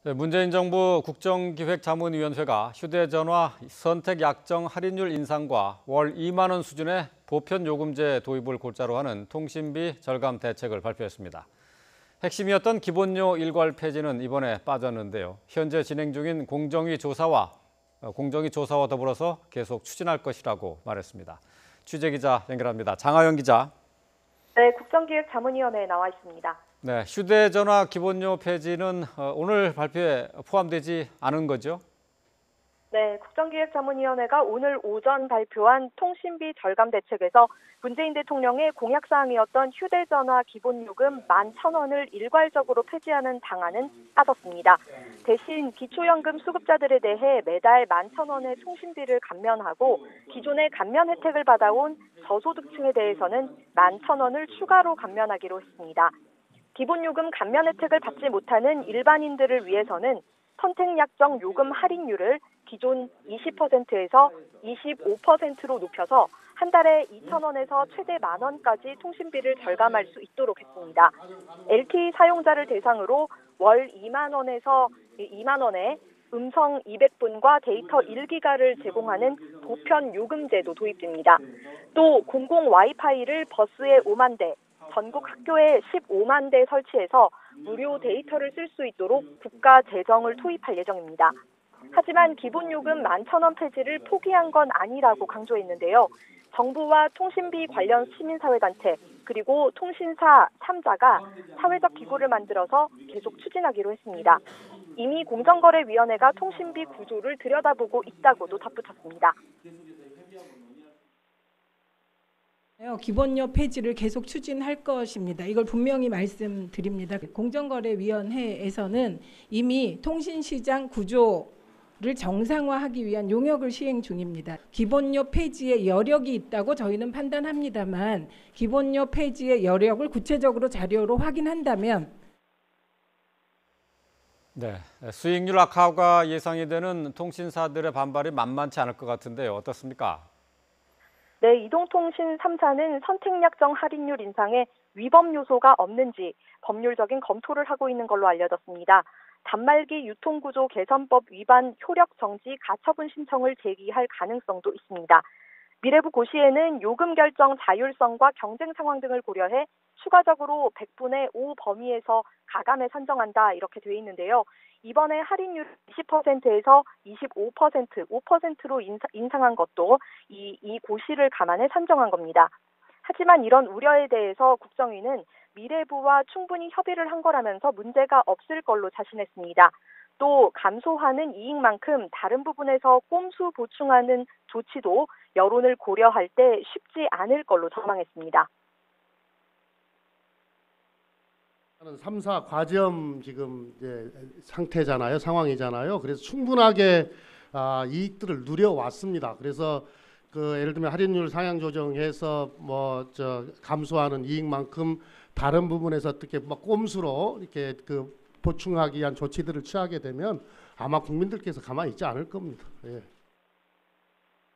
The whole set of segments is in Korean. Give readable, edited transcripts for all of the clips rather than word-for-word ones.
네, 문재인 정부 국정기획자문위원회가 휴대전화 선택약정 할인율 인상과 월 2만 원 수준의 보편요금제 도입을 골자로 하는 통신비 절감 대책을 발표했습니다. 핵심이었던 기본료 일괄 폐지는 이번에 빠졌는데요. 현재 진행 중인 공정위 조사와 더불어서 계속 추진할 것이라고 말했습니다. 취재기자 연결합니다. 장하영 기자. 네, 국정기획자문위원회에 나와 있습니다. 네, 휴대전화 기본료 폐지는 오늘 발표에 포함되지 않은 거죠? 네, 국정기획자문위원회가 오늘 오전 발표한 통신비 절감 대책에서 문재인 대통령의 공약사항이었던 휴대전화 기본요금 11,000원을 일괄적으로 폐지하는 방안은 빠졌습니다. 대신 기초연금 수급자들에 대해 매달 11,000원의 통신비를 감면하고 기존의 감면 혜택을 받아온 저소득층에 대해서는 11,000원을 추가로 감면하기로 했습니다. 기본요금 감면 혜택을 받지 못하는 일반인들을 위해서는 선택약정 요금 할인율을 기존 20%에서 25%로 높여서 한 달에 2,000원에서 최대 10,000원까지 통신비를 절감할 수 있도록 했습니다. LTE 사용자를 대상으로 월 2만 원에서 2만 원에 음성 200분과 데이터 1기가를 제공하는 보편 요금제도 도입됩니다. 또 공공 와이파이를 버스에 5만 대, 전국 학교에 15만 대 설치해서 무료 데이터를 쓸 수 있도록 국가 재정을 투입할 예정입니다. 하지만 기본요금 11,000원 폐지를 포기한 건 아니라고 강조했는데요. 정부와 통신비 관련 시민사회단체 그리고 통신사 3자가 사회적 기구를 만들어서 계속 추진하기로 했습니다. 이미 공정거래위원회가 통신비 구조를 들여다보고 있다고도 덧붙였습니다. 기본료 폐지를 계속 추진할 것입니다. 이걸 분명히 말씀드립니다. 공정거래위원회에서는 이미 통신시장 구조를 정상화하기 위한 용역을 시행 중입니다. 기본료 폐지에 여력이 있다고 저희는 판단합니다만 기본료 폐지의 여력을 구체적으로 자료로 확인한다면 네, 수익률 악화가 예상이 되는 통신사들의 반발이 만만치 않을 것 같은데요. 어떻습니까? 네, 이동통신 3사는 선택약정 할인율 인상에 위법 요소가 없는지 법률적인 검토를 하고 있는 걸로 알려졌습니다. 단말기 유통구조 개선법 위반 효력 정지 가처분 신청을 제기할 가능성도 있습니다. 미래부 고시에는 요금 결정 자율성과 경쟁 상황 등을 고려해 추가적으로 100분의 5 범위에서 가감해 산정한다 이렇게 돼 있는데요. 이번에 할인율 20%에서 25%, 5%로 인상한 것도 이 고시를 감안해 산정한 겁니다. 하지만 이런 우려에 대해서 국정위는 미래부와 충분히 협의를 한 거라면서 문제가 없을 걸로 자신했습니다. 또 감소하는 이익만큼 다른 부분에서 꼼수 보충하는 조치도 여론을 고려할 때 쉽지 않을 걸로 전망했습니다. 3사 과점 지금 이제 상태잖아요, 상황이잖아요. 그래서 충분하게 이익들을 누려왔습니다. 그래서 예를 들면 할인율 상향 조정해서 감소하는 이익만큼 다른 부분에서 어떻게 꼼수로 이렇게 보충하기 위한 조치들을 취하게 되면 아마 국민들께서 가만히 있지 않을 겁니다. 예.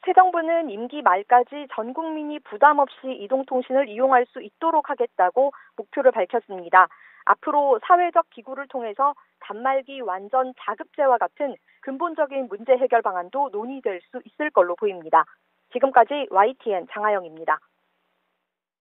새 정부는 임기 말까지 전 국민이 부담 없이 이동통신을 이용할 수 있도록 하겠다고 목표를 밝혔습니다. 앞으로 사회적 기구를 통해서 단말기 완전 자급제와 같은 근본적인 문제 해결 방안도 논의될 수 있을 걸로 보입니다. 지금까지 YTN 장하영입니다.